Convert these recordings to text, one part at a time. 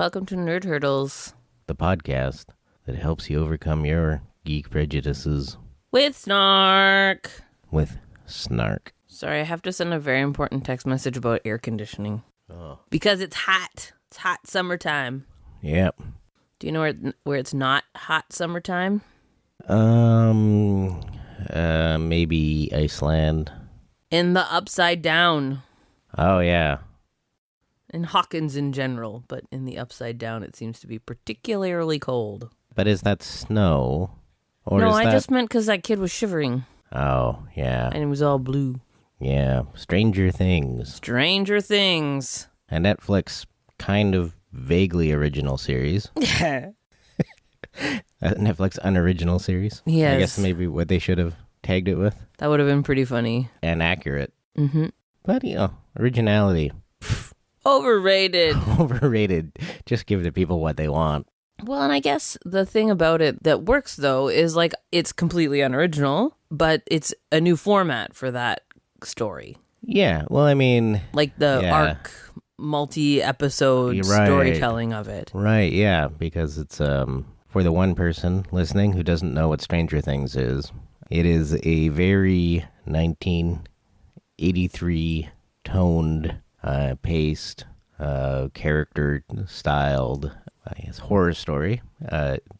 Welcome to Nerd Hurdles. The podcast that helps you overcome your geek prejudices. With snark. With snark. Sorry, I have to send a very important text message about air conditioning. Oh. Because it's hot. It's hot summertime. Yep. Do you know where it's not hot summertime? Maybe Iceland. In the Upside Down. Oh, yeah. In Hawkins in general, but in the Upside Down it seems to be particularly cold. But is that snow? Or no, is I that... just meant because that kid was shivering. Oh, yeah. And it was all blue. Yeah. Stranger Things. Stranger Things. A Netflix kind of vaguely original series. Yeah. A Netflix unoriginal series. Yes. I guess maybe what they should have tagged it with. That would have been pretty funny. And accurate. Mm-hmm. But, originality. Overrated. Overrated. Just give the people what they want. Well, and I guess the thing about it that works, though, is like it's completely unoriginal, but it's a new format for that story. Yeah, well, I mean... Like the arc, multi-episode storytelling of it. Right, yeah, because it's, for the one person listening who doesn't know what Stranger Things is, it is a very 1983 toned, paced, character-styled horror story,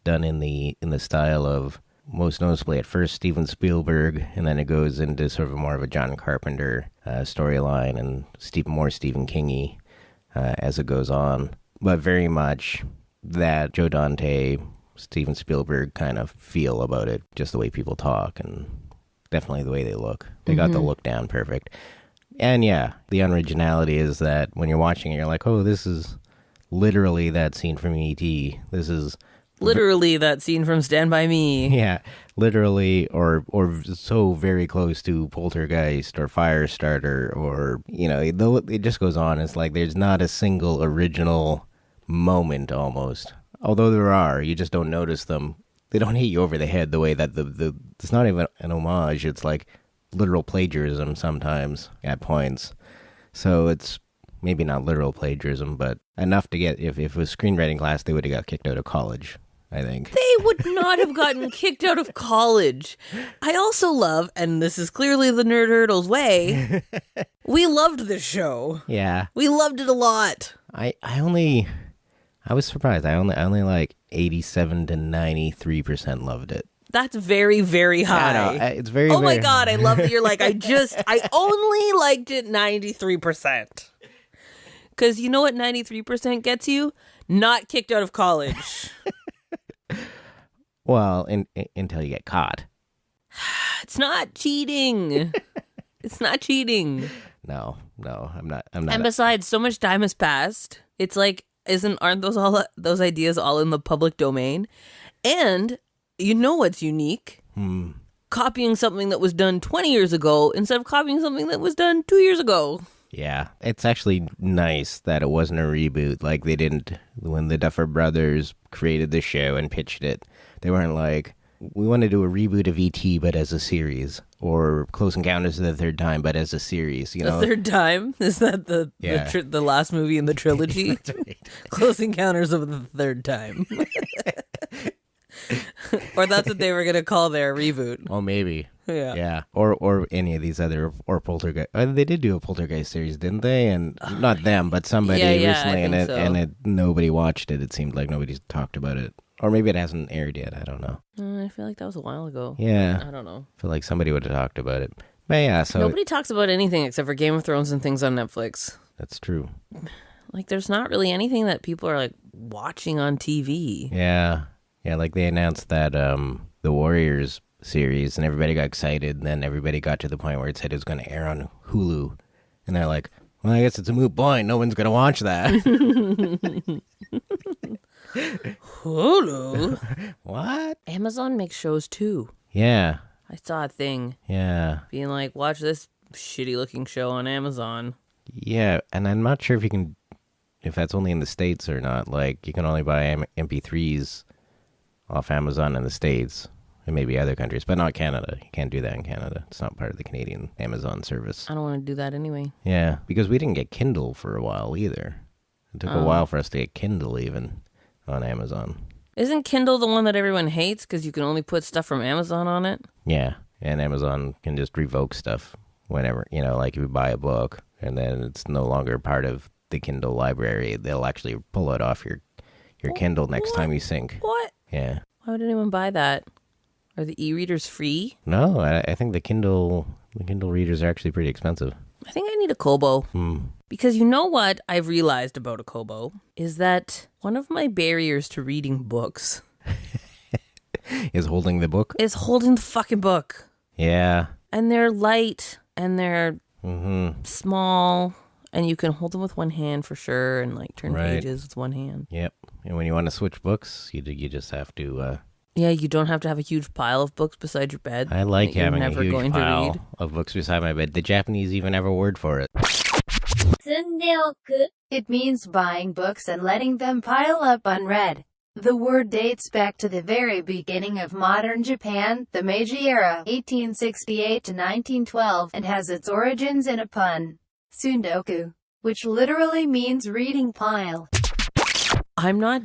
done in the style of, most noticeably at first, Steven Spielberg, and then it goes into sort of more of a John Carpenter storyline and more Stephen King-y as it goes on. But very much that Joe Dante, Steven Spielberg kind of feel about it, just the way people talk and definitely the way they look. They got the look down perfect. And yeah, the unoriginality is that when you're watching it, you're like, oh, this is literally that scene from E.T. This is... Literally that scene from Stand By Me. Yeah, literally, or so very close to Poltergeist or Firestarter, or, it just goes on. It's like there's not a single original moment almost. Although there are, you just don't notice them. They don't hit you over the head the way that it's not even an homage. It's like literal plagiarism sometimes at points. So it's maybe not literal plagiarism, but enough to get, if it was screenwriting class, they would have got kicked out of college, I think. They would not have gotten kicked out of college. I also love, and this is clearly the Nerd Hurdles way, we loved this show. Yeah. We loved it a lot. I was surprised. I only like 87 to 93% loved it. That's very, very high. I know, it's very, oh my very... God, I love that you're like, I only liked it 93%. Because you know what 93% gets you? Not kicked out of college. Well, until you get caught. It's not cheating. It's not cheating. No, I'm not. And besides, so much time has passed. It's like, aren't those ideas all in the public domain? And you know what's unique? Copying something that was done 20 years ago instead of copying something that was done 2 years ago. Yeah. It's actually nice that it wasn't a reboot. Like they didn't, when the Duffer Brothers created the show and pitched it, they weren't like, we want to do a reboot of E.T. but as a series, or Close Encounters of the Third Time but as a series. The Third Time? Is that the last movie in the trilogy? That's right. Close Encounters of the Third Time. Or that's what they were going to call their reboot. Oh, maybe. Yeah. Yeah. Or any of these other, or Poltergeist. They did do a Poltergeist series, didn't they? And not them, but somebody recently, and nobody watched it. It seemed like nobody's talked about it. Or maybe it hasn't aired yet. I don't know. I feel like that was a while ago. Yeah. I don't know. I feel like somebody would have talked about it. But yeah, so... Nobody talks about anything except for Game of Thrones and things on Netflix. That's true. Like, there's not really anything that people are, like, watching on TV. Yeah. Yeah, like they announced that the Warriors series, and everybody got excited, and then everybody got to the point where it said it was going to air on Hulu. And they're like, well, I guess it's a moot point. No one's going to watch that. Hulu? What? Amazon makes shows too. Yeah. I saw a thing. Yeah. Being like, watch this shitty looking show on Amazon. Yeah, and I'm not sure if that's only in the States or not. Like, you can only buy MP3s off Amazon in the States. And maybe other countries, but not Canada. You can't do that in Canada. It's not part of the Canadian Amazon service. I don't want to do that anyway. Yeah, because we didn't get Kindle for a while either. It took a while for us to get Kindle even on Amazon. Isn't Kindle the one that everyone hates because you can only put stuff from Amazon on it? Yeah, and Amazon can just revoke stuff whenever, like if you buy a book and then it's no longer part of the Kindle library, they'll actually pull it off your Kindle next time you sync. What? Yeah. Why would anyone buy that? Are the e-readers free? No, I think the Kindle readers are actually pretty expensive. I think I need a Kobo. Because you know what I've realized about a Kobo is that one of my barriers to reading books is holding the book? Is holding the fucking book. Yeah. And they're light and they're small and you can hold them with one hand for sure and like turn pages with one hand. Yep. And when you want to switch books, you just have to... Yeah, you don't have to have a huge pile of books beside your bed. I like having a huge pile of books beside my bed. The Japanese even have a word for it. It means buying books and letting them pile up unread. The word dates back to the very beginning of modern Japan, the Meiji era, 1868 to 1912, and has its origins in a pun, tsundoku, which literally means reading pile. I'm not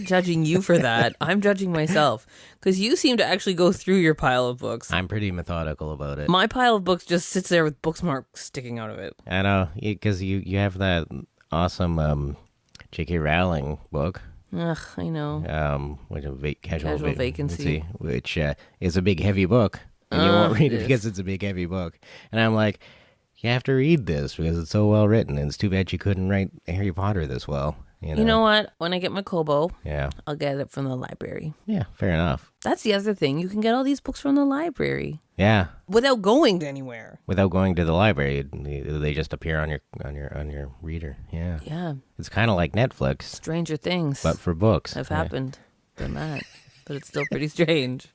judging you for that. I'm judging myself because you seem to actually go through your pile of books. I'm pretty methodical about it. My pile of books just sits there with bookmarks sticking out of it. I know, because you have that awesome J.K. Rowling book. Ugh, I know. Which is Casual Vacancy, which is a big heavy book, and you won't read it because it's a big heavy book. And I'm like, you have to read this because it's so well written. And it's too bad you couldn't write Harry Potter this well. You know what? When I get my Kobo, yeah, I'll get it from the library. Yeah, fair enough. That's the other thing. You can get all these books from the library. Yeah. Without going anywhere. Without going to the library, they just appear on your reader. Yeah. Yeah. It's kind of like Netflix. Stranger Things. But for books. Have happened than that, but it's still pretty strange.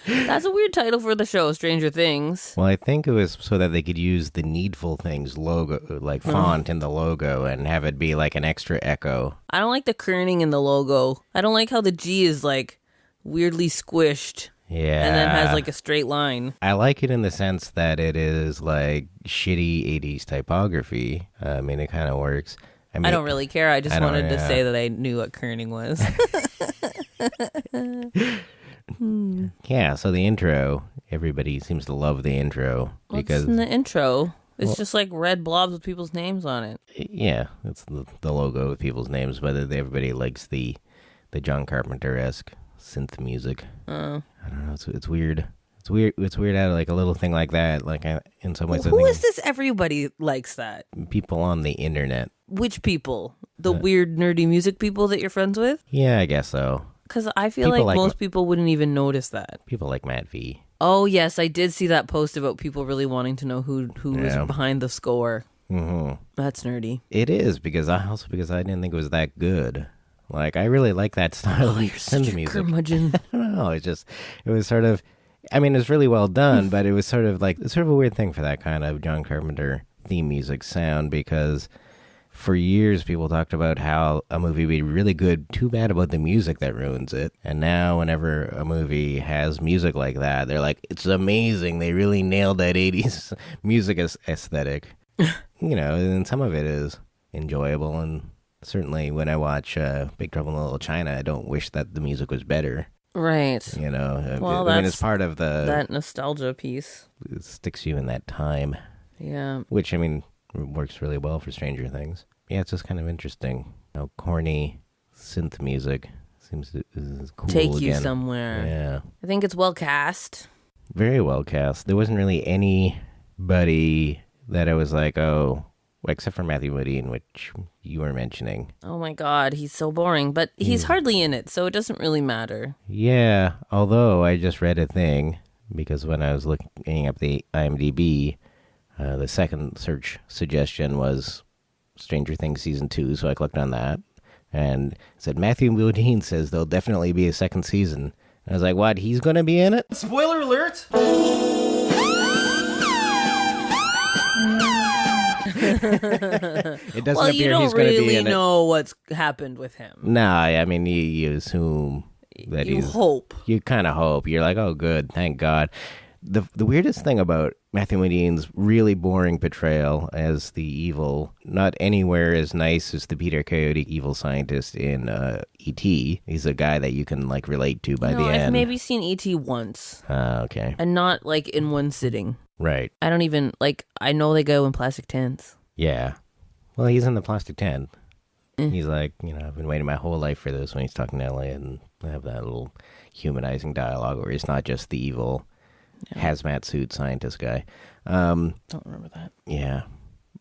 That's a weird title for the show, Stranger Things. Well, I think it was so that they could use the Needful Things logo, like font in the logo, and have it be like an extra echo. I don't like the kerning in the logo. I don't like how the G is like weirdly squished. Yeah. And then has like a straight line. I like it in the sense that it is like shitty 80s typography. I mean, it kind of works. I don't really care. I just wanted to say that I knew what kerning was. Yeah, so the intro, everybody seems to love the intro. What's in the intro? It's just like red blobs with people's names on it. Yeah, it's the logo with people's names, but everybody likes the John Carpenter-esque synth music. I don't know, it's weird. It's weird out of like a little thing like that. Like in some ways, who is this? Everybody likes that. People on the internet. Which people? The weird nerdy music people that you're friends with? Yeah, I guess so. Because I feel like most people wouldn't even notice that. People like Matt V. Oh, yes. I did see that post about people really wanting to know who was behind the score. Mm-hmm. That's nerdy. It is, because I didn't think it was that good. Like, I really like that style of synth music. Curmudgeon. I don't know. It was sort of, I mean, it's really well done, but it was sort of like, it's sort of a weird thing for that kind of John Carpenter theme music sound, because for years, people talked about how a movie would be really good, too bad about the music that ruins it. And now, whenever a movie has music like that, they're like, it's amazing. They really nailed that 80s music aesthetic. And some of it is enjoyable. And certainly when I watch Big Trouble in Little China, I don't wish that the music was better. Right. Well, I mean, it's part of that nostalgia piece. It sticks you in that time. Yeah. Which, I mean, works really well for Stranger Things. Yeah, it's just kind of interesting how corny synth music seems to is cool take you somewhere. Yeah. I think it's well cast. Very well cast. There wasn't really anybody that I was like, oh, except for Matthew Modine, which you were mentioning. Oh my God, he's so boring, but he's hardly in it, so it doesn't really matter. Yeah, although I just read a thing, because when I was looking up the IMDb, the second search suggestion was Stranger Things Season 2, so I clicked on that, and it said, Matthew Modine says there'll definitely be a second season. And I was like, what, he's going to be in it? Spoiler alert! It doesn't well, appear you don't he's going to be in it. really know what's happened with him. Nah, I mean, you assume that you hope. You kind of hope. You're like, oh, good, thank God. The weirdest thing about Matthew Modine's really boring portrayal as the evil, not anywhere as nice as the Peter Coyote evil scientist in E.T. He's a guy that you can like relate to by the end. I've maybe seen E.T. once. Okay. And not like in one sitting. Right. I don't even, like, I know they go in plastic tents. Yeah. Well, he's in the plastic tent. He's like, I've been waiting my whole life for this when he's talking to Elliot, and they have that little humanizing dialogue where he's not just the evil hazmat suit scientist guy. Don't remember that. Yeah.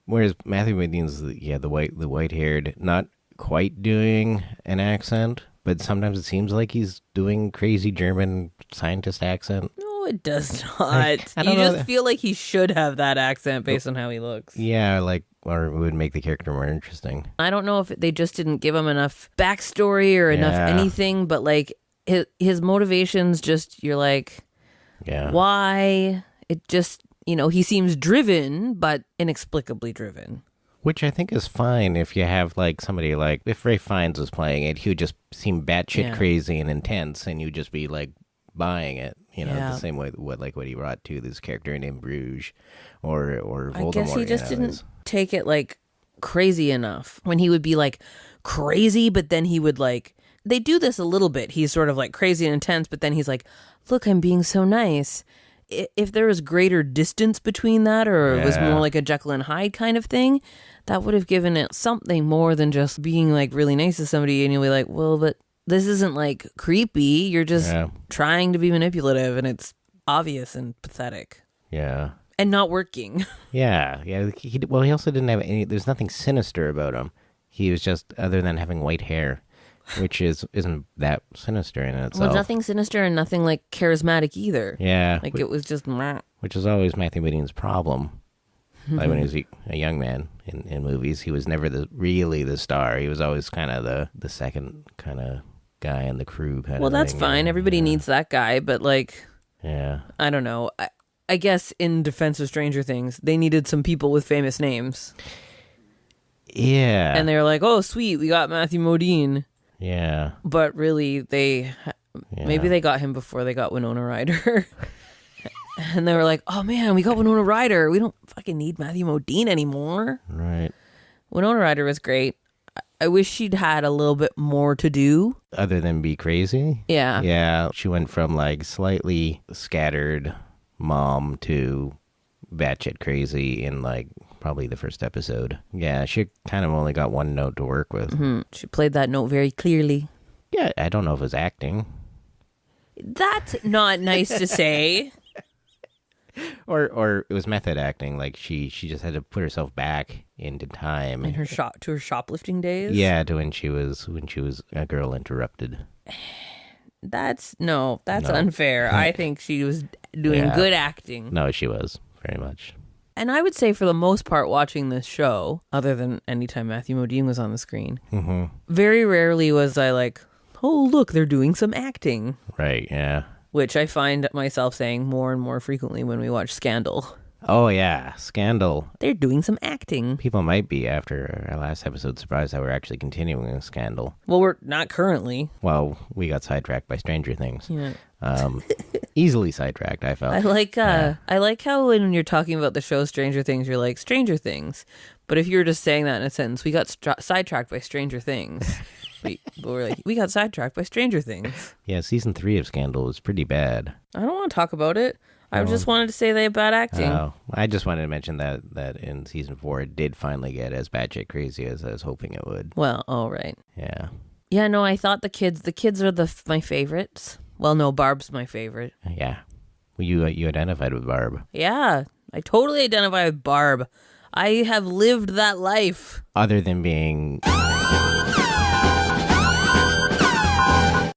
Whereas Matthew Modine's the white-haired, not quite doing an accent, but sometimes it seems like he's doing crazy German scientist accent. No, it does not. I don't know. Just feel like he should have that accent based on how he looks. Yeah, or it would make the character more interesting. I don't know if they just didn't give him enough backstory or enough anything, but like his motivations, just you're like, why? It just, he seems driven, but inexplicably driven. Which I think is fine if you have like somebody like, if Ray Fiennes was playing it, he would just seem batshit crazy and intense, and you'd just be like buying it, the same way what he brought to this character in Bruges or Voldemort. I guess he just didn't take it like crazy enough. When he would be like crazy, but then he would like, they do this a little bit. He's sort of like crazy and intense, but then he's like, look, I'm being so nice. If there was greater distance between that, or it was more like a Jekyll and Hyde kind of thing, that would have given it something more than just being like really nice to somebody, and you'll be like, well, but this isn't like creepy. You're just trying to be manipulative, and it's obvious and pathetic. Yeah. And not working. Yeah. He also didn't have there's nothing sinister about him. He was just, other than having white hair, which isn't that sinister in itself. Well, nothing sinister and nothing like charismatic either. Yeah. Like it was just... Which is always Matthew Modine's problem. Like when he was a young man in movies, he was never really the star. He was always kind of the second kind of guy in the crew kind of thing. Well, that's fine. Everybody needs that guy, but like... Yeah. I don't know. I guess in defense of Stranger Things, they needed some people with famous names. Yeah. And they were like, oh, sweet, we got Matthew Modine. Yeah. But really, maybe they got him before they got Winona Ryder. And they were like, oh man, we got Winona Ryder. We don't fucking need Matthew Modine anymore. Right. Winona Ryder was great. I wish she'd had a little bit more to do. Other than be crazy? Yeah. Yeah. She went from like slightly scattered mom to batshit crazy in like probably the first episode. Yeah, she kind of only got one note to work with. Mm-hmm. She played that note very clearly. Yeah, I don't know if it was acting. That's not nice to say. Or it was method acting. Like she just had to put herself back into time. In her shoplifting days? Yeah, to when she was a girl interrupted. That's unfair. I think she was doing good acting. No, she was very much. And I would say for the most part watching this show, other than anytime Matthew Modine was on the screen, very rarely was I like, oh, look, they're doing some acting. Right, yeah. Which I find myself saying more and more frequently when we watch Scandal. Oh, yeah, Scandal. They're doing some acting. People might be, after our last episode, surprised that we're actually continuing a Scandal. Well, we're not currently. Well, we got sidetracked by Stranger Things. Yeah. Easily sidetracked, I felt. I like how when you're talking about the show Stranger Things, you're like, Stranger Things. But if you were just saying that in a sentence, we got sidetracked by Stranger Things. But we're like, we got sidetracked by Stranger Things. Yeah, season 3 of Scandal was pretty bad. I don't want to talk about it. I just wanted to say they have bad acting. Oh, I just wanted to mention that in season 4, it did finally get as batshit crazy as I was hoping it would. Well, all right. Yeah. Yeah, no, I thought the kids are my favorites. Well, no, Barb's my favorite. Yeah. Well, you identified with Barb. Yeah, I totally identify with Barb. I have lived that life. Other than being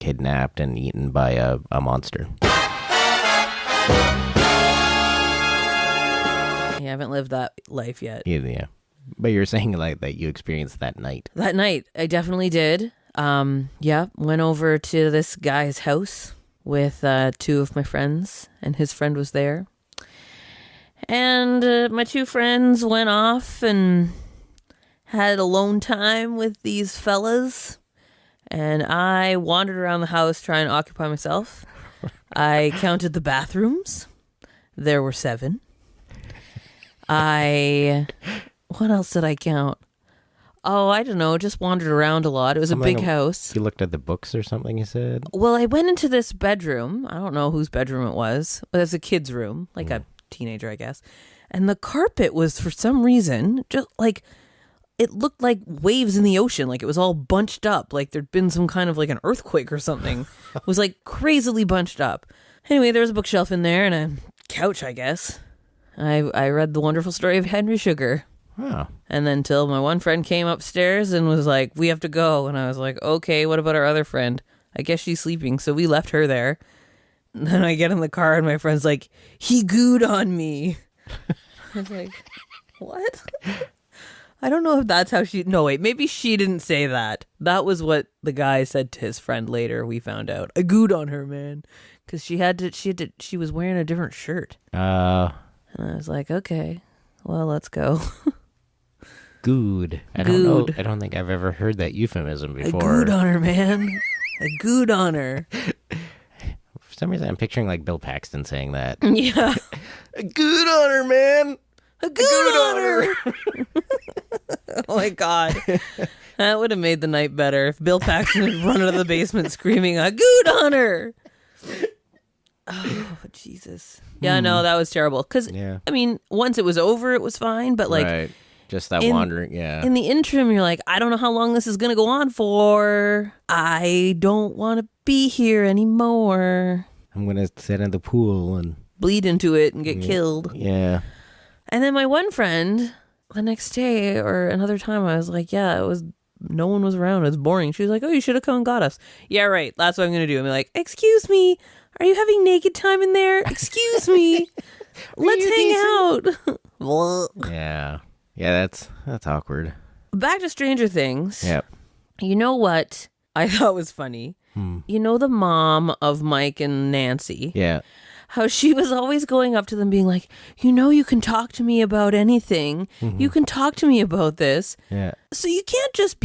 kidnapped and eaten by a monster. I haven't lived that life yet. Yeah. But you're saying like that you experienced that night. That night, I definitely did. Went over to this guy's house with 2 of my friends, and his friend was there. And my 2 friends went off and had alone time with these fellas. And I wandered around the house trying to occupy myself. I counted the bathrooms. There were 7. What else did I count? Oh, I don't know. Just wandered around a lot. It was a big house. You looked at the books or something, you said? Well, I went into this bedroom. I don't know whose bedroom it was. It was a kid's room, like a teenager, I guess. And the carpet was, for some reason, just like, it looked like waves in the ocean. Like it was all bunched up. Like there'd been some kind of like an earthquake or something. It was like crazily bunched up. Anyway, there was a bookshelf in there and a couch, I guess. I read The Wonderful Story of Henry Sugar. Oh. And then till my one friend came upstairs and was like, we have to go. And I was like, okay, what about our other friend? I guess she's sleeping. So we left her there. And then I get in the car and my friend's like, he gooed on me. I was like, what? I don't know if that's how no, wait, maybe she didn't say that. That was what the guy said to his friend later, we found out. I gooed on her, man. Because she was wearing a different shirt. And I was like, okay, well, let's go. Good. I don't know. I don't think I've ever heard that euphemism before. I gooed on her, man. I gooed on her. For some reason, I'm picturing like Bill Paxton saying that. Yeah. I gooed on her, man. I gooed on her. Oh my God. That would have made the night better if Bill Paxton had run out of the basement screaming, I gooed on her. Oh, Jesus. Yeah, no, that was terrible. Because, I mean, once it was over, it was fine. But like, right. Just that wandering, yeah. In the interim, you're like, I don't know how long this is going to go on for. I don't want to be here anymore. I'm going to sit in the pool and bleed into it and get killed. Yeah. And then my one friend, the next day or another time, I was like, yeah, no one was around. It was boring. She was like, oh, you should have come and got us. Yeah, right. That's what I'm going to do. I'm like, excuse me. Are you having naked time in there? Excuse me. Let's hang out. Yeah. Yeah, that's awkward. Back to Stranger Things. Yep. You know what I thought was funny? You know the mom of Mike and Nancy? Yeah. How she was always going up to them being like, you can talk to me about anything. Mm-hmm. You can talk to me about this. Yeah. So you can't just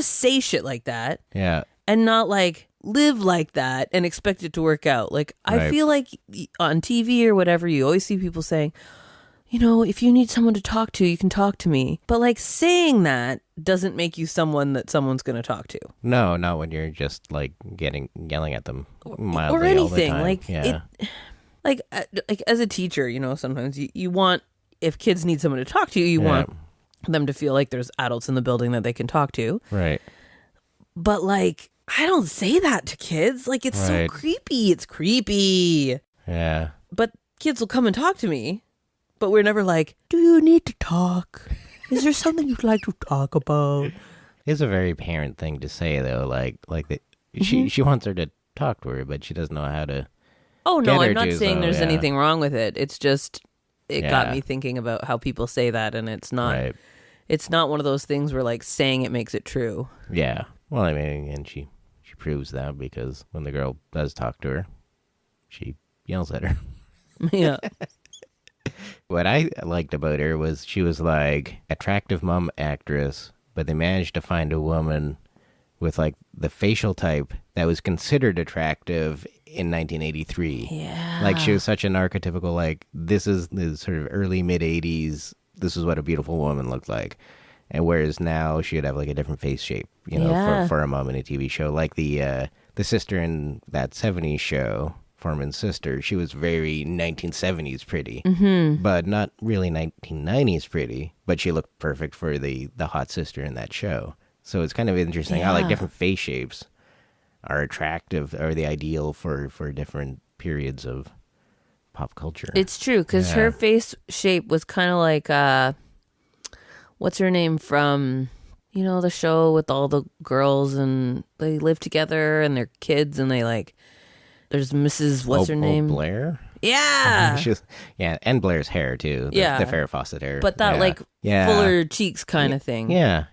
say shit like that. Yeah. And not like live like that and expect it to work out. Like, I feel like on TV or whatever, you always see people saying, if you need someone to talk to, you can talk to me. But like saying that doesn't make you someone that someone's going to talk to. No, not when you're just like yelling at them mildly or anything. all the time. Like as a teacher, sometimes you want, if kids need someone to talk to, you want them to feel like there's adults in the building that they can talk to. Right. But like, I don't say that to kids. Like, it's so creepy. It's creepy. Yeah. But kids will come and talk to me. But we're never like, do you need to talk? Is there something you'd like to talk about? It's a very parent thing to say, though. She wants her to talk to her, but she doesn't know how to. Oh, no, I'm not saying there's anything wrong with it. It's just, it got me thinking about how people say that, and it's not, it's not one of those things where like saying it makes it true. Yeah. Well, I mean, and she proves that because when the girl does talk to her, she yells at her. Yeah. What I liked about her was she was like attractive mom actress, but they managed to find a woman with like the facial type that was considered attractive in 1983. Yeah. Like she was such an archetypical, like this is the sort of early mid 80s. This is what a beautiful woman looked like. And whereas now she'd have like a different face shape, for a mom in a TV show. Like the sister in that 70s show, Foreman's sister, she was very 1970s pretty, but not really 1990s pretty, but she looked perfect for the hot sister in that show. So it's kind of interesting how like different face shapes are attractive or the ideal for different periods of pop culture. It's true, because her face shape was kind of like, what's her name from, the show with all the girls and they live together and they're kids and they like, there's Mrs. What's her name? Blair? Yeah. And Blair's hair too. The Farrah Fawcett hair. But that fuller cheeks kind of thing. Yeah.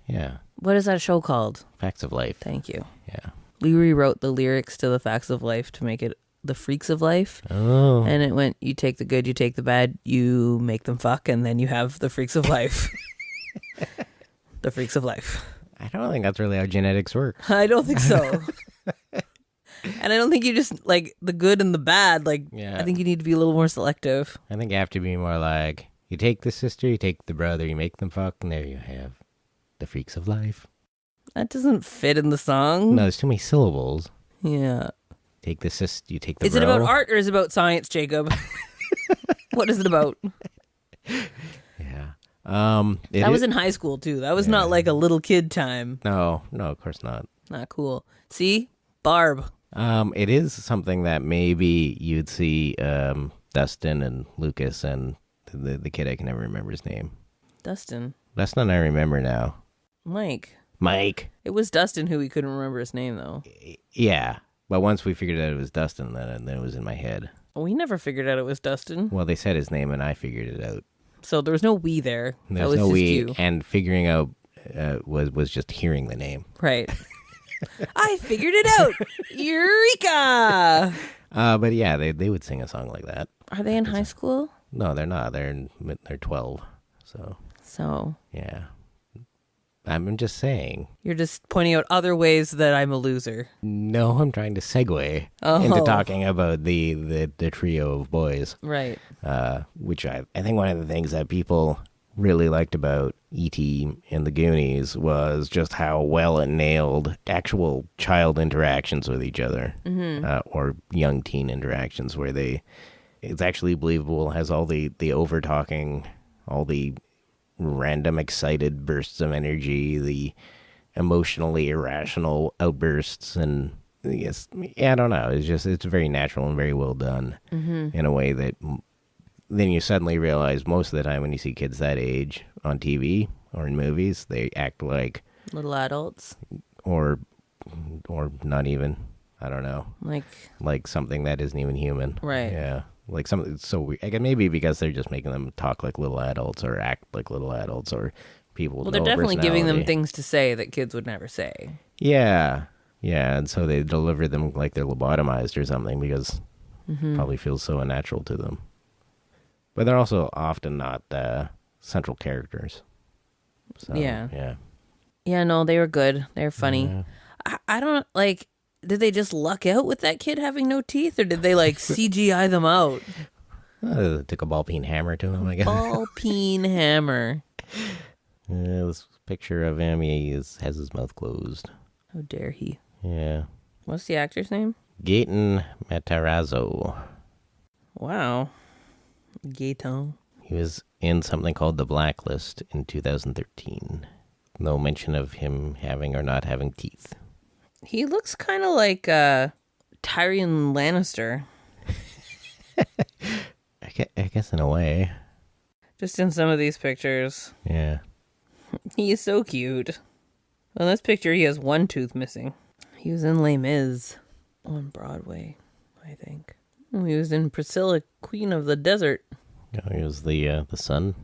What is that show called? Facts of Life. Thank you. Yeah. We rewrote the lyrics to the Facts of Life to make it the Freaks of Life. Oh. And it went, you take the good, you take the bad, you make them fuck, and then you have the Freaks of Life. The Freaks of Life. I don't think that's really how genetics work. I don't think so. And I don't think you just, like, the good and the bad, like, Yeah. I think you need to be a little more selective. I think you have to be more like, you take the sister, you take the brother, you make them fuck, and there you have the freaks of life. That doesn't fit in the song. No, there's too many syllables. Yeah. Take the sister, you take the Is bro. it about art or is it about science, Jacob? What is it about? Yeah. That was in high school, too. That was not like a little kid time. No, of course not. Not cool. See? Barb. It is something that maybe you'd see Dustin and Lucas and the kid I can never remember his name. Dustin. Dustin I remember now. Mike. Mike. It was Dustin who we couldn't remember his name, though. Yeah, but once we figured out it was Dustin, then it was in my head. We never figured out it was Dustin. Well, they said his name and I figured it out. So there was no we there. That There's was no just we, you. and figuring out was just hearing the name. Right. I figured it out. Eureka! But yeah, they would sing a song like that. Are they in high school? No, they're not. They're 12. So Yeah. I'm just saying. you're just pointing out other ways that I'm a loser. No, I'm trying to segue into talking about the trio of boys. Right. Which I think one of the things that people really liked about E.T. and the Goonies was just how well it nailed actual child interactions with each other, or young teen interactions where it's actually believable, has all the over-talking, all the random excited bursts of energy, the emotionally irrational outbursts, and I don't know, it's very natural and very well done in a way that then you suddenly realize most of the time when you see kids that age on TV or in movies, they act like Little adults. or not even, I don't know, like something that isn't even human. Right. Yeah. Like something so weird. Again, maybe because they're just making them talk like little adults or act like little adults or people with Well, they're no definitely giving them personality. things to say that kids would never say. Yeah. Yeah, and so they deliver them like they're lobotomized or something because it probably feels so unnatural to them. But they're also often not central characters. So, Yeah. Yeah. Yeah, no, they were good. They were funny. Yeah. I don't, like, did they just luck out with that kid having no teeth, or did they, like, CGI them out? Took a ball peen hammer to him, I guess. Ball peen hammer. This picture of him, he has his mouth closed. How dare he? Yeah. What's the actor's name? Gaten Matarazzo. Wow. Gaetan. He was in something called The Blacklist in 2013. No mention of him having or not having teeth. He looks kind of like Tyrion Lannister. I guess in a way. Just in some of these pictures. Yeah. He is so cute. Well, in this picture, he has one tooth missing. He was in Les Mis on Broadway, I think. Oh, he was in Priscilla, Queen of the Desert, He was the son.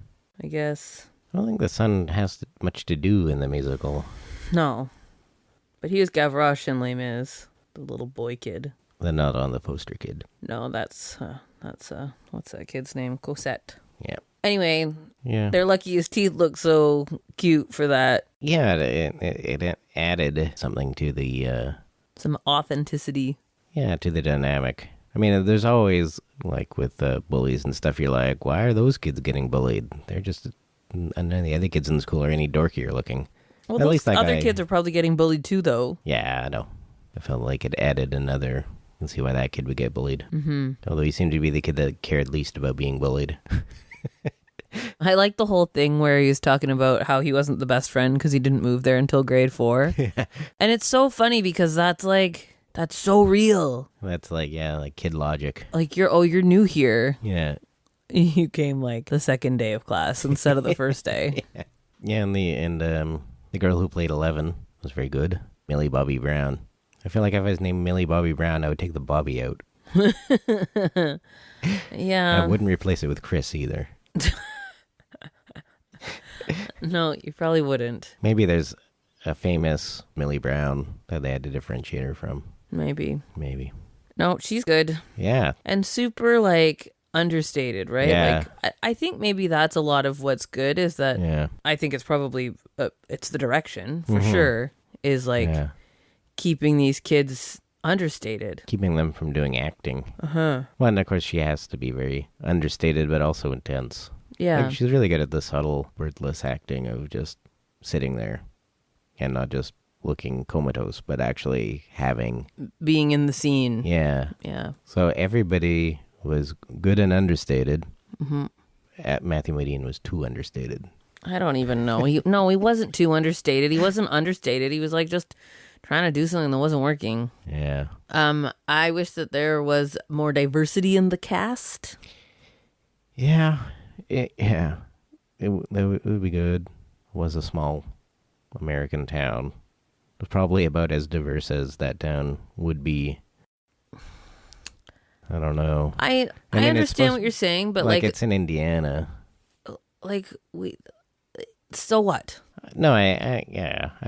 I guess. I don't think the son has much to do in the musical. No. But he was Gavroche in Les Mis, the little boy kid. They're not on the poster kid. No, that's what's that kid's name? Cosette. Yeah. Anyway, Yeah. they're lucky his teeth look so cute for that. Yeah, it added something to the Some authenticity. to the dynamic. I mean, there's always, like, with bullies and stuff, you're like, why are those kids getting bullied? They're just, none of the other kids in the school are any dorkier looking. Well, At those least that other guy- kids are probably getting bullied too, though. Yeah, I know. I felt like it added another, let's see why that kid would get bullied. Mm-hmm. Although he seemed to be the kid that cared least about being bullied. I like the whole thing where he's talking about how he wasn't the best friend because he didn't move there until grade 4. And it's so funny because that's so real. That's like, like kid logic. Like, you're new here. Yeah. You came like the second day of class instead of the first day. Yeah, and the girl who played 11 was very good. Millie Bobby Brown. I feel like if I was named Millie Bobby Brown, I would take the Bobby out. Yeah. I wouldn't replace it with Chris either. No, you probably wouldn't. Maybe there's a famous Millie Brown that they had to differentiate her from. Maybe. Maybe. No, she's good. Yeah. And super, like, understated, right? Yeah. Like, I think maybe that's a lot of what's good is that Yeah. I think it's probably, it's the direction for sure, is like Yeah. keeping these kids understated. Keeping them from doing acting. Uh-huh. Well, and of course she has to be very understated, but also intense. Yeah. Like, she's really good at the subtle, wordless acting of just sitting there and not just looking comatose, but actually being in the scene. Yeah. Yeah. So everybody was good and understated. Mm-hmm. Matthew Modine was too understated. I don't even know. He wasn't too understated. He wasn't understated. He was like just trying to do something that wasn't working. Yeah. I wish that there was more diversity in the cast. Yeah. It would be good. It was a small American town. It was probably about as diverse as that town would be. I don't know. I understand what you're saying, but like it's in Indiana. So what? No, I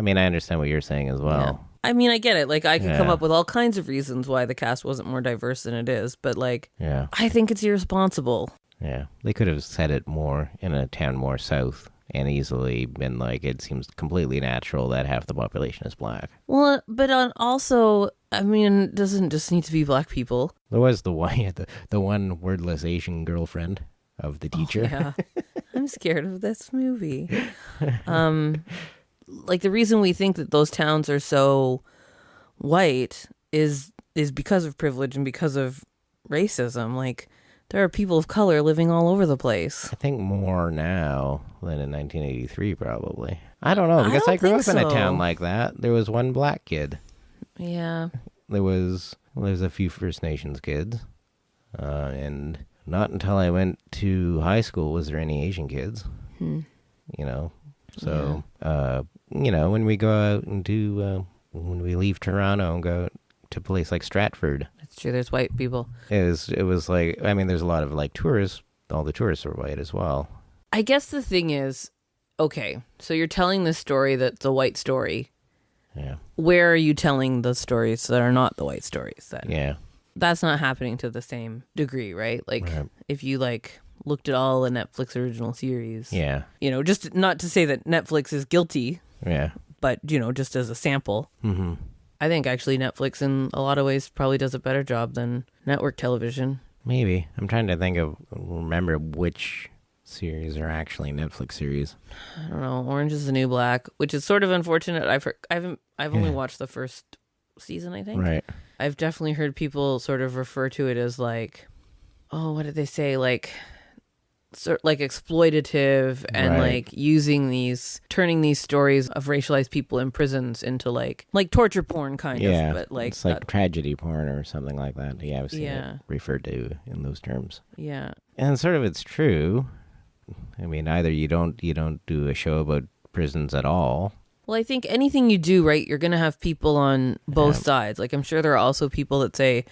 mean, I understand what you're saying as well. Yeah. I mean, I get it. Like, I could come up with all kinds of reasons why the cast wasn't more diverse than it is, but like, I think it's irresponsible. Yeah, they could have said it more in a town more south and easily been like, it seems completely natural that half the population is black. Well, but also, I mean, it doesn't just need to be black people. There was the one wordless Asian girlfriend of the teacher. Oh, yeah. I'm scared of this movie. Like, the reason we think that those towns are so white is because of privilege and because of racism. Like, there are people of color living all over the place. I think more now than in 1983, probably. I don't know, because I grew up in a town like that. There was one black kid. Yeah. There's a few First Nations kids. And not until I went to high school was there any Asian kids. You know, so, when we go out and when we leave Toronto and go to a place like Stratford. It's true, there's white people. It was like, I mean, there's a lot of like tourists. All the tourists are white as well. I guess the thing is, okay, so you're telling this story that's a white story. Yeah. Where are you telling the stories that are not the white stories then? Yeah. That's not happening to the same degree, right? Like, if you like looked at all the Netflix original series. Yeah. Just not to say that Netflix is guilty. Yeah. But, just as a sample. Mm-hmm. I think actually Netflix in a lot of ways probably does a better job than network television. Maybe. I'm trying to remember which series are actually Netflix series. I don't know. Orange is the New Black, which is sort of unfortunate. I've only watched the first season, I think. Right. I've definitely heard people sort of refer to it as like, oh, what did they say? Like, sort like exploitative and like turning these stories of racialized people in prisons into like torture porn kind of, but like it's like tragedy porn or something like that. Yeah, I've seen it referred to in those terms. Yeah, and sort of it's true. I mean, either you don't do a show about prisons at all. Well, I think anything you do, right, you're going to have people on both sides. Like, I'm sure there are also people that say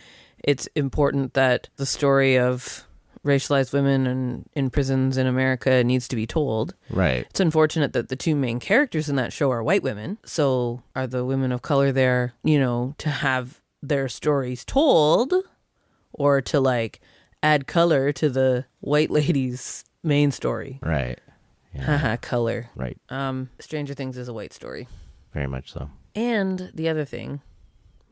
it's important that the story of racialized women in prisons in America needs to be told. Right. It's unfortunate that the two main characters in that show are white women. So are the women of color there, to have their stories told or to like add color to the white lady's main story? Right. Haha, color. Right. Stranger Things is a white story. Very much so. And the other thing,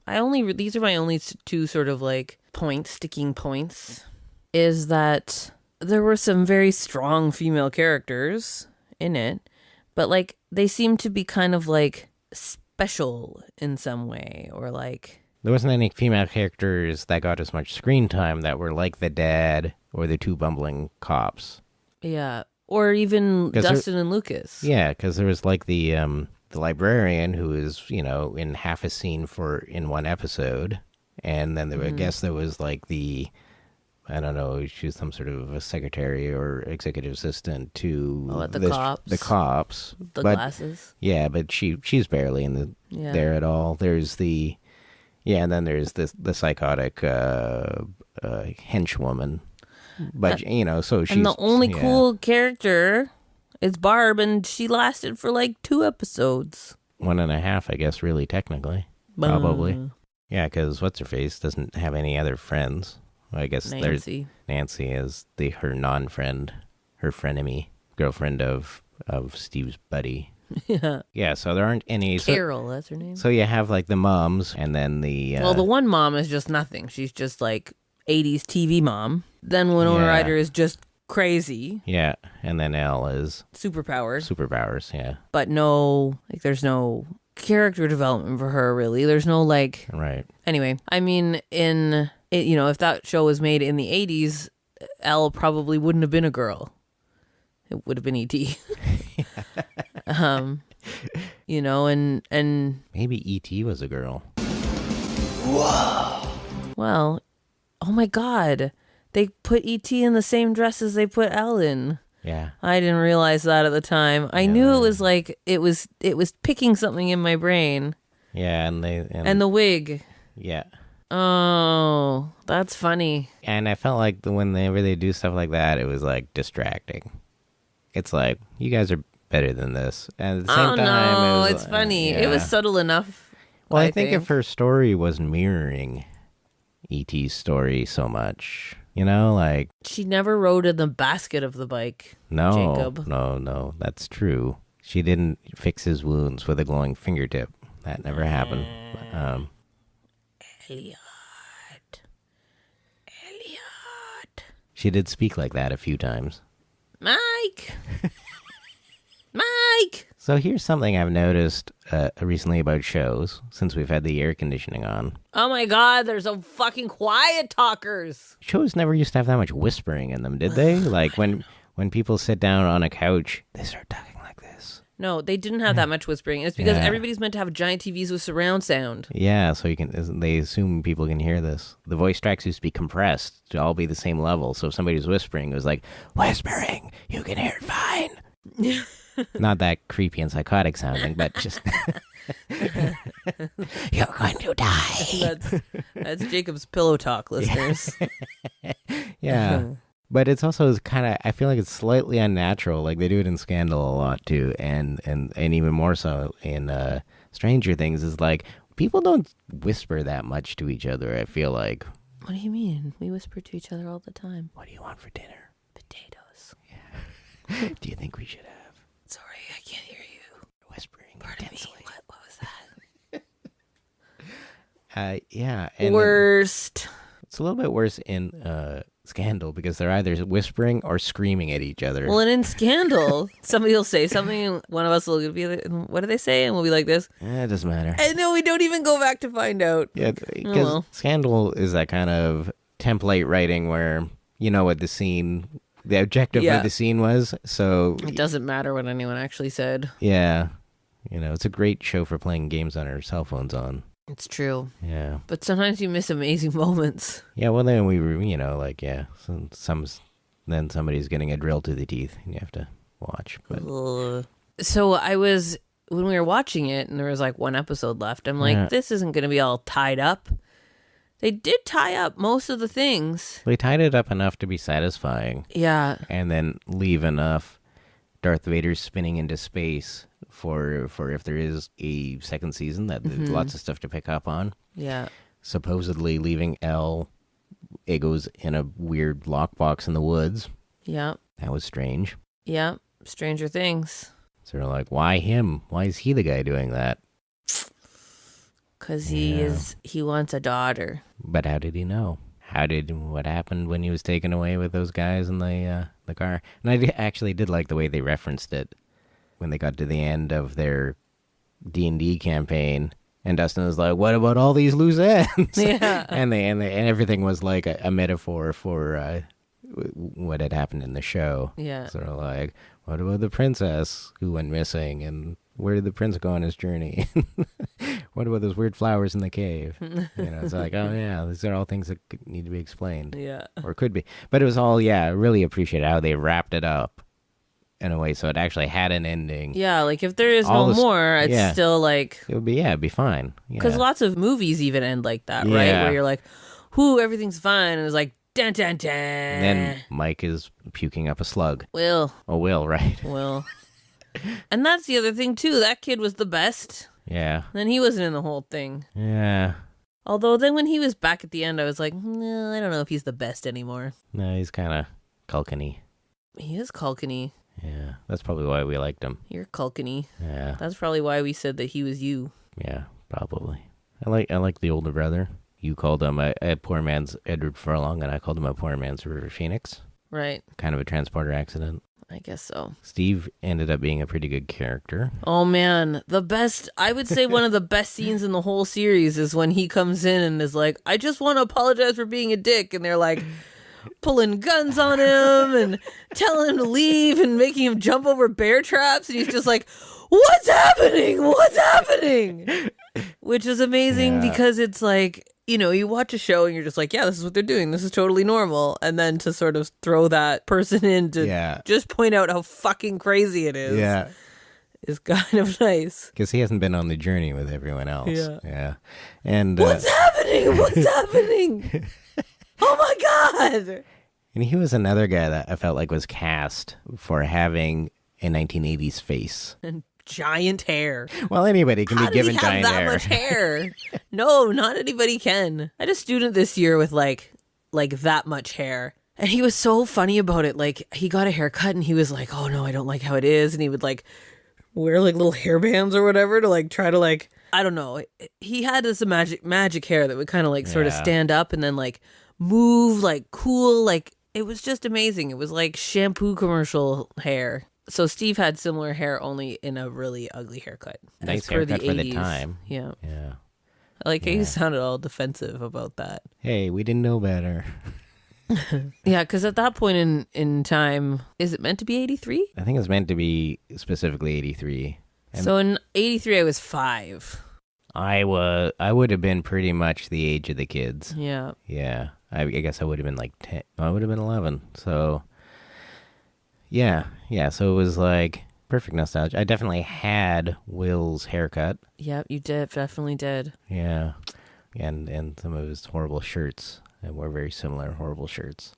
these are my only two sort of like sticking points, is that there were some very strong female characters in it, but like they seem to be kind of like special in some way, or like there wasn't any female characters that got as much screen time that were like the dad or the two bumbling cops. Yeah. Or even Dustin and Lucas. Yeah, because there was like the librarian who is, in half a scene in one episode. And then I guess there was like I don't know, she was some sort of a secretary or executive assistant to cops. The cops. The glasses. Yeah, but she's barely there at all. There's and then there's the psychotic henchwoman. But, so she's... And the only cool character is Barb, and she lasted for like 2 episodes. 1.5, I guess, really, technically. Probably. Yeah, because What's-Her-Face doesn't have any other friends. Well, I guess Nancy is her non-friend, her frenemy, girlfriend of Steve's buddy. Yeah. Yeah, so there aren't any. Carol, that's her name. So you have like the moms, and then the. Well, the one mom is just nothing. She's just like 80s TV mom. Then Winona Ryder is just crazy. Yeah, and then Elle is superpowers. Yeah. But no, like, there's no character development for her, really. There's no, like... Right. Anyway, I mean, if that show was made in the 80s, Elle probably wouldn't have been a girl. It would have been E.T. And... Maybe E.T. was a girl. Whoa. Well, oh my God. They put E.T. in the same dress as they put Elle in. Yeah. I didn't realize that at the time. I knew it was like it was picking something in my brain. Yeah, and the wig. Yeah. Oh, that's funny. And I felt like whenever they do stuff like that, it was like distracting. It's like, you guys are better than this. And at the same time, it's funny. It was subtle enough. Well, I think if her story was mirroring E.T.'s story so much, like... She never rode in the basket of the bike, Jacob. No, that's true. She didn't fix his wounds with a glowing fingertip. That never happened. Elliot. She did speak like that a few times. Mike! So here's something I've noticed recently about shows, since we've had the air conditioning on. Oh my God, they're so fucking quiet talkers. Shows never used to have that much whispering in them, did they? Like when people sit down on a couch, they start talking like this. No, they didn't have that much whispering. It's because everybody's meant to have giant TVs with surround sound. Yeah, so they assume people can hear this. The voice tracks used to be compressed to all be the same level. So if somebody was whispering, it was like, whispering, you can hear it fine. Not that creepy and psychotic sounding, but just you're going to die. That's Jacob's pillow talk, listeners. Yeah. But it's also kind of, I feel like it's slightly unnatural. Like they do it in Scandal a lot too, and even more so in Stranger Things. Is like people don't whisper that much to each other. I feel like. What do you mean? We whisper to each other all the time. What do you want for dinner? Potatoes. Yeah. Do you think we should have? Sorry, I can't hear you. Whispering Pardon intensely. me. What was that? Yeah. And worst. It's a little bit worse in Scandal because they're either whispering or screaming at each other. Well, and in Scandal, somebody will say something, and one of us will be like, what do they say? And we'll be like this. It doesn't matter. And then we don't even go back to find out. Yeah, because Scandal is that kind of template writing where you know what the objective of the scene was, so... It doesn't matter what anyone actually said. Yeah. It's a great show for playing games on our cell phones on. It's true. Yeah. But sometimes you miss amazing moments. Yeah, well then we were, then somebody's getting a drill to the teeth and you have to watch. But... So when we were watching it and there was like one episode left, I'm like, this isn't going to be all tied up. They did tie up most of the things. They tied it up enough to be satisfying. Yeah. And then leave enough Darth Vader spinning into space for if there is a second season that there's lots of stuff to pick up on. Yeah. Supposedly leaving Eggo's in a weird lockbox in the woods. Yeah. That was strange. Yeah. Stranger Things. So they're like, why him? Why is he the guy doing that? Because he wants a daughter. But how did he know? What happened when he was taken away with those guys in the car? And I actually did like the way they referenced it when they got to the end of their D&D campaign. And Dustin was like, what about all these loose ends? Yeah. and everything was like a metaphor for what had happened in the show. Yeah. Sort of like, what about the princess who went missing? And where did the prince go on his journey? What about those weird flowers in the cave? It's like, oh yeah, these are all things that need to be explained. Yeah. Or could be. But it was all, really appreciate how they wrapped it up in a way so it actually had an ending. Yeah, like if there is no more, it's still like... It would be, it'd be fine. Because lots of movies even end like that, right? Where you're like, whoo, everything's fine. And it's like, dun, dun, dun. And then Mike is puking up a slug. Will. Oh, Will, right. Will. And that's the other thing, too. That kid was the best. Yeah. Then he wasn't in the whole thing. Yeah. Although then when he was back at the end, I was like, no, I don't know if he's the best anymore. No, he's kind of Culkin-y. He is Culkin-y. Yeah, that's probably why we liked him. You're Culkany. Yeah. That's probably why we said that he was you. Yeah, probably. I like the older brother. You called him a poor man's Edward Furlong, and I called him a poor man's River Phoenix. Right. Kind of a transporter accident. I guess so. Steve ended up being a pretty good character. Oh, man. I would say one of the best scenes in the whole series is when he comes in and is like, I just want to apologize for being a dick. And they're like pulling guns on him and telling him to leave and making him jump over bear traps. And he's just like, what's happening? What's happening? Which is amazing because it's like, you know, you watch a show and you're just like, yeah, this is what they're doing. This is totally normal. And then to sort of throw that person in to just point out how fucking crazy it is. Yeah. Is kind of nice. Because he hasn't been on the journey with everyone else. Yeah. And what's happening? What's happening? Oh my God. And he was another guy that I felt like was cast for having a 1980s face. And giant hair. Well, anybody can be given giant hair. How did he have that much hair? No, not anybody can. I had a student this year with like that much hair. And he was so funny about it. Like, he got a haircut and he was like, oh no, I don't like how it is. And he would like wear like little hairbands or whatever to like try to like, I don't know. He had this magic hair that would kind of like sort of stand up and then like move like cool. Like, it was just amazing. It was like shampoo commercial hair. So Steve had similar hair, only in a really ugly haircut. Nice haircut for the time. Yeah. Yeah. I like how you sounded all defensive about that. Hey, we didn't know better. Yeah, because at that point in time, is it meant to be 83? I think it's meant to be specifically 83. So in 83, I was 5. I would have been pretty much the age of the kids. Yeah. Yeah. I guess I would have been like 10. I would have been 11. So... Yeah, so it was like perfect nostalgia. I definitely had Will's haircut. Yep, you definitely did. Yeah, and some of his horrible shirts were very similar, horrible shirts.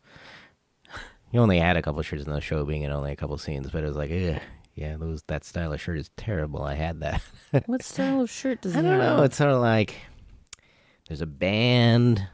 He only had a couple shirts in the show, being in only a couple scenes, but it was like, ugh, yeah, that style of shirt is terrible. I had that. What style of shirt does he have? I don't know. It's sort of like there's a band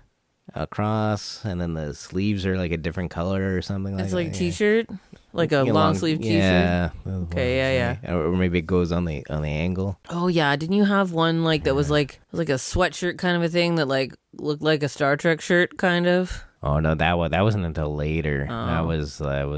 across, and then the sleeves are like a different color or something like that. It's like a t-shirt? Like a long sleeve t-shirt? Yeah. Okay, yeah. Or maybe it goes on the angle. Oh yeah, didn't you have one like that was like a sweatshirt kind of a thing that like looked like a Star Trek shirt kind of? Oh no, that wasn't until later. Oh. That was that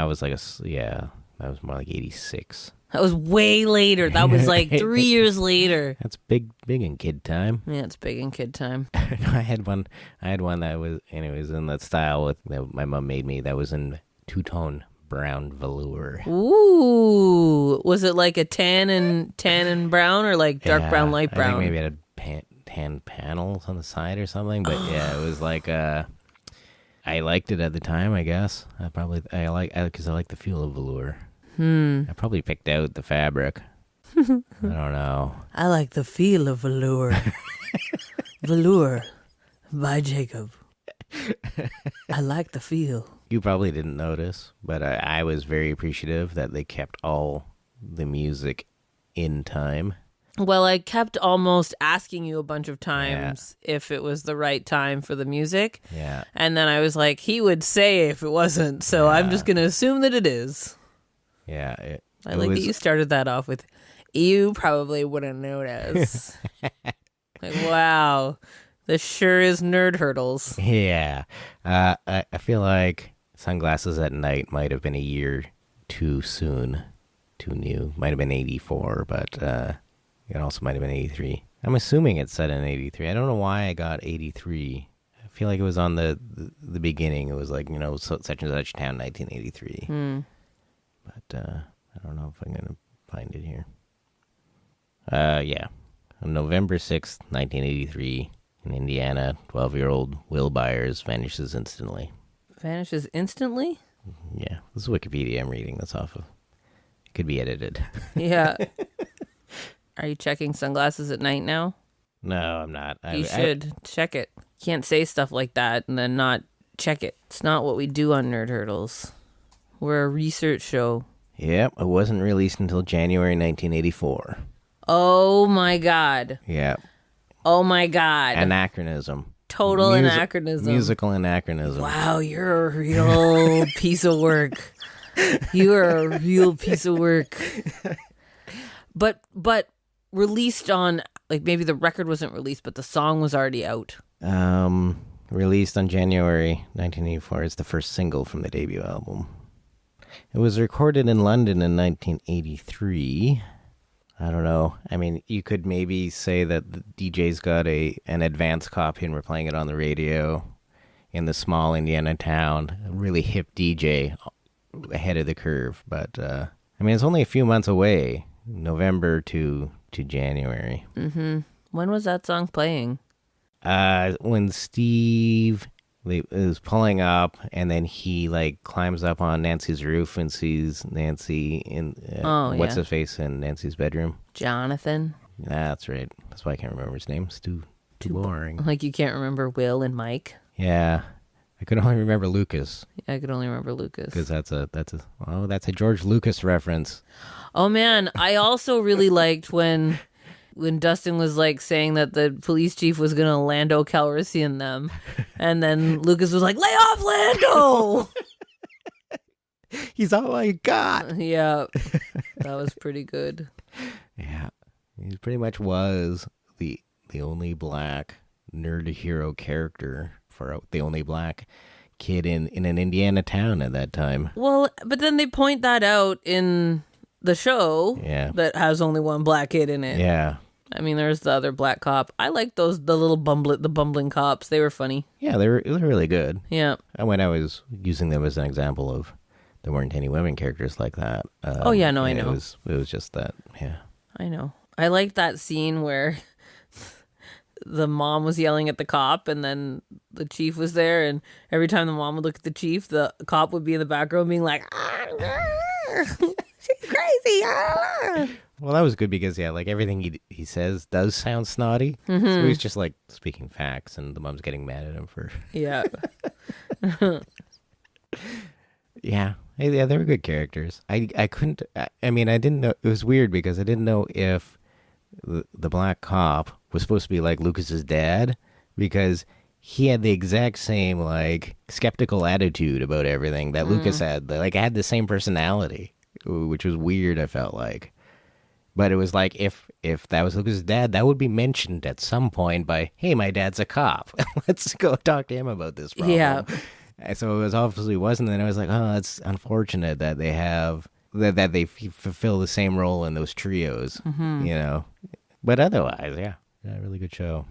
was like that was more like 86. That was way later. That was like 3 years later. That's big in kid time. Yeah, it's big in kid time. I had one that was, anyways, in that style that my mom made me. That was in two-tone brown velour. Ooh, was it like a tan and brown, or like dark brown, light brown? I think maybe it had tan panels on the side or something. But yeah, it was like I liked it at the time. I guess I like the feel of velour. I probably picked out the fabric. I don't know. I like the feel of velour. Velour by Jacob. I like the feel. You probably didn't notice, but I was very appreciative that they kept all the music in time. Well, I kept almost asking you a bunch of times if it was the right time for the music. Yeah. And then I was like, he would say if it wasn't, so I'm just going to assume that it is. Yeah. I like that you started that off with, you probably wouldn't notice. Like, wow, this sure is nerd hurdles. Yeah. I feel like Sunglasses at Night might have been a year too soon, too new. Might have been 84, but it also might have been 83. I'm assuming it's set in 83. I don't know why I got 83. I feel like it was on the beginning. It was like, such and such town, 1983. But I don't know if I'm going to find it here. Yeah. On November 6th, 1983, in Indiana, 12-year-old Will Byers vanishes instantly. Vanishes instantly? Yeah. This is Wikipedia I'm reading this off of. It could be edited. Yeah. Are you checking Sunglasses at Night now? No, I'm not. You should. Check it. You can't say stuff like that and then not check it. It's not what we do on Nerd Hurdles. We're a research show. Yep, it wasn't released until January 1984. Oh my God. Yep. Oh my God. Anachronism. Total anachronism. Musical anachronism. Wow, you're a real piece of work. You are a real piece of work. But released on, like, maybe the record wasn't released, but the song was already out. Released on January 1984 as the first single from the debut album. It was recorded in London in 1983. I don't know. I mean, you could maybe say that the DJ's got an advanced copy and we're playing it on the radio in the small Indiana town. A really hip DJ ahead of the curve. But, I mean, it's only a few months away, November to January. Mm-hmm. When was that song playing? When Steve is pulling up, and then he like climbs up on Nancy's roof and sees Nancy in what's his face in Nancy's bedroom. Jonathan. That's right. That's why I can't remember his name. It's too boring. Like you can't remember Will and Mike. Yeah, I could only remember Lucas. I could only remember Lucas because that's a George Lucas reference. Oh man, I also really liked when Dustin was like saying that the police chief was gonna Lando Calrissian them, and then Lucas was like, "Lay off Lando." He's all I got. Yeah, that was pretty good. Yeah, he pretty much was the only black nerd hero character for the only black kid in an Indiana town at that time. Well, but then they point that out in the show that has only one black kid in it. Yeah. I mean, there's the other black cop. I like the bumbling cops. They were funny. Yeah, they were really good. Yeah. And when I was using them as an example of there weren't any women characters like that. Oh yeah, no, I know. It was just that. Yeah. I know. I liked that scene where the mom was yelling at the cop, and then the chief was there, and every time the mom would look at the chief, the cop would be in the background being like, "She's crazy." Well, that was good because, like everything he says does sound snotty. Mm-hmm. So he's just, like, speaking facts, and the mom's getting mad at him for... Yeah. Yeah, they were good characters. I couldn't... I mean, I didn't know... It was weird because I didn't know if the black cop was supposed to be, like, Lucas's dad, because he had the exact same, like, skeptical attitude about everything that Lucas had. Like, I had the same personality, which was weird, I felt like. But it was like, if that was Lucas' dad, that would be mentioned at some point by, hey, my dad's a cop. Let's go talk to him about this problem. Yeah. So it was obviously wasn't. And I was like, oh, it's unfortunate that they have, that they fulfill the same role in those trios, you know. But otherwise, yeah, really good show.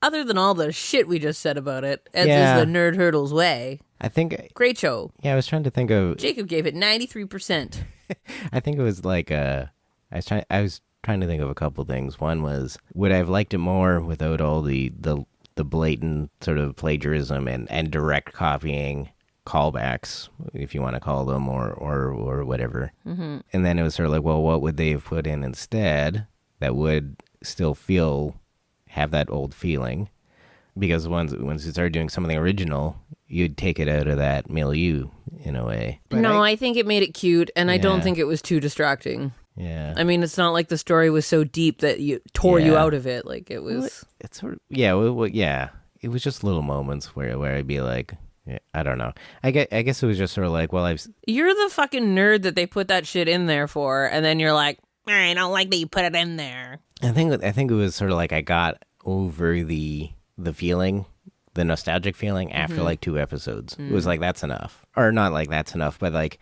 Other than all the shit we just said about it, as is the Nerd Hurdle's way. I think... Great show. Yeah, I was trying to think of... Jacob gave it 93%. I think it was like I was trying to think of a couple things. One was, would I have liked it more without all the blatant sort of plagiarism and direct copying callbacks, if you want to call them, or whatever. Mm-hmm. And then it was sort of like, well, what would they have put in instead that would still have that old feeling? Because once you start doing something original, you'd take it out of that milieu in a way. But no, I think it made it cute, and I don't think it was too distracting. Yeah. I mean, it's not like the story was so deep that you tore you out of it. Like, it was... Well, it's sort of... Yeah, It was just little moments where I'd be like... Yeah, I don't know. I guess it was just sort of like, well, You're the fucking nerd that they put that shit in there for, and then you're like, I don't like that you put it in there. I think it was sort of like I got over the feeling, the nostalgic feeling after like 2 episodes. It was like, that's enough. Or not like that's enough, but like...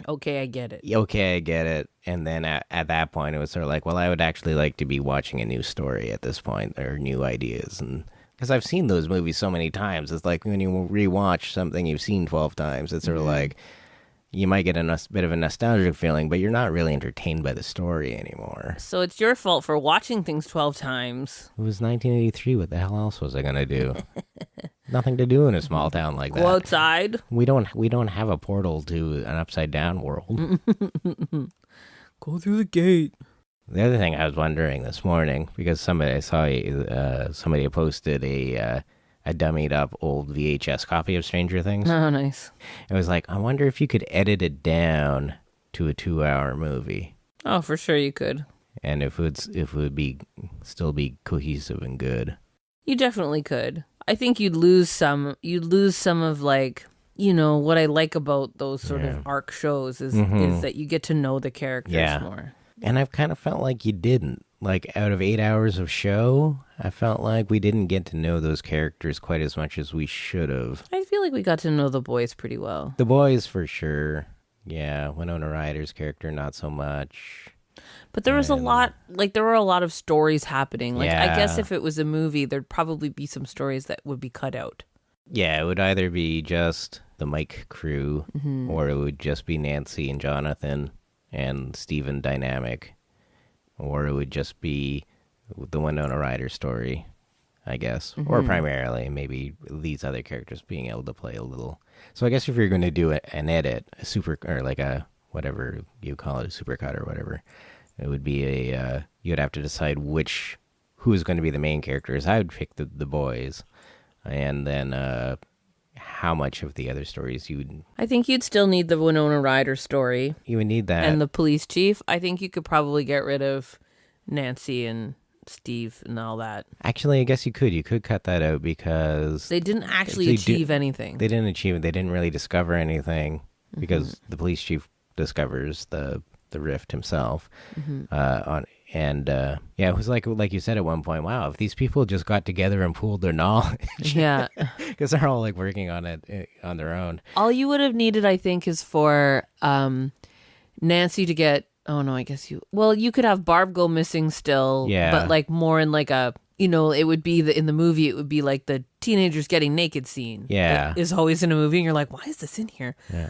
Okay, I get it. Okay, I get it. And then at that point, it was sort of like, well, I would actually like to be watching a new story at this point, or new ideas. And because I've seen those movies so many times, it's like when you rewatch something you've seen 12 times, it's sort of like, you might get a bit of a nostalgic feeling, but you're not really entertained by the story anymore. So it's your fault for watching things 12 times. It was 1983. What the hell else was I going to do? Nothing to do in a small town like that. Go outside. We don't have a portal to an upside down world. Go through the gate. The other thing I was wondering this morning, because somebody posted a dummied up old VHS copy of Stranger Things. Oh, nice. It was like, I wonder if you could edit it down to a 2-hour movie. Oh, for sure you could. And if it would still be cohesive and good. You definitely could. I think you'd lose some of like what I like about those sort of arc shows is that you get to know the characters more. And I've kind of felt like you didn't. Like, out of 8 hours of show, I felt like we didn't get to know those characters quite as much as we should have. I feel like we got to know the boys pretty well. The boys, for sure. Yeah, Winona Ryder's character, not so much. But there was a lot, there were a lot of stories happening. I guess if it was a movie, there'd probably be some stories that would be cut out. Yeah, it would either be just the Mike crew, or it would just be Nancy and Jonathan and Steven dynamic, or it would just be the Winona Ryder story, I guess, or primarily maybe these other characters being able to play a little. So I guess if you're going to do an edit, or like a whatever you call it, a supercut or whatever, it would be you'd have to decide who is going to be the main characters. I would pick the boys, and then how much of the other stories you would... I think you'd still need the Winona Ryder story. You would need that. And the police chief. I think you could probably get rid of Nancy and Steve and all that. Actually, I guess you could. You could cut that out because... They didn't actually achieve anything. They didn't achieve it. They didn't really discover anything because the police chief discovers the rift himself. It was like you said at one point, wow, if these people just got together and pooled their knowledge. Yeah. Because they're all working on it on their own. All you would have needed, I think, is for Nancy to get, you could have Barb go missing still. Yeah. But more in it would be in the movie, it would be like the teenagers getting naked scene. Yeah. It is always in a movie and you're like, why is this in here? Yeah.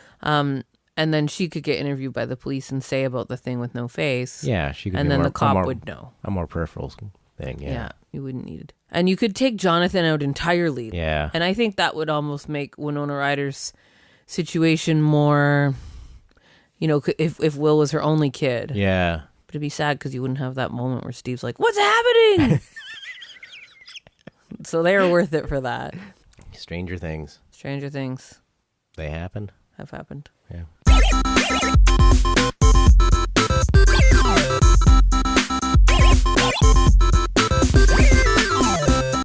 And then she could get interviewed by the police and say about the thing with no face. Yeah, she could. And then the cop would know. A more peripheral thing, yeah. Yeah, you wouldn't need it. And you could take Jonathan out entirely. Yeah. And I think that would almost make Winona Ryder's situation more, if Will was her only kid. Yeah. But it'd be sad because you wouldn't have that moment where Steve's like, what's happening? So they were worth it for that. Stranger Things. They happened. Have happened. Yeah.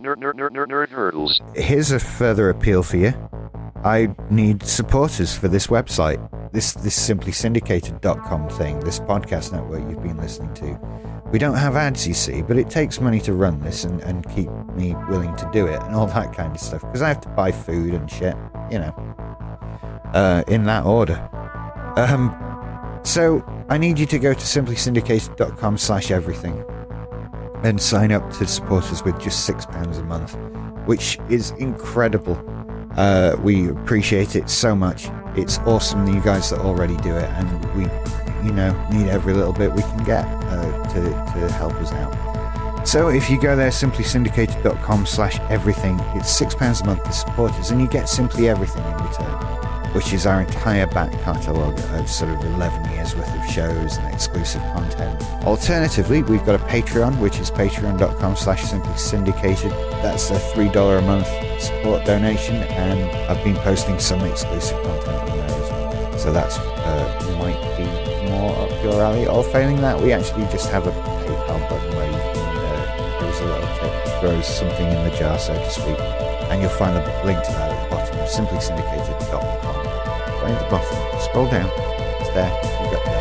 Nerd hurdles. Here's a further appeal for you. I need supporters for this website. This simplysyndicated.com thing, this podcast network you've been listening to. We don't have ads, you see, but it takes money to run this and keep me willing to do it and all that kind of stuff. Because I have to buy food and shit, in that order. So I need you to go to simplysyndicated.com/everything and sign up to support us with just £6 a month, which is incredible. We appreciate it so much. It's awesome, you guys that already do it, and we, need every little bit we can get to help us out. So if you go there, simplysyndicated.com/everything, it's £6 a month to support us, and you get simply everything in return, which is our entire back catalogue of sort of 11 years worth of shows and exclusive content. Alternatively, we've got a Patreon, which is patreon.com/simplysyndicated. That's a $3 a month support donation, and I've been posting some exclusive content on there as well. So that's might be more up your alley. Or failing that, we actually just have a PayPal button where you can use a little tip, throw something in the jar, so to speak, and you'll find the link to that at the bottom of simplysyndicated.com. Right at the bottom. Scroll down. It's there. You got there.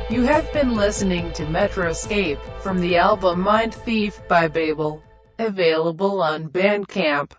You have been listening to Metroscape from the album Mind Thief by Babel. Available on Bandcamp.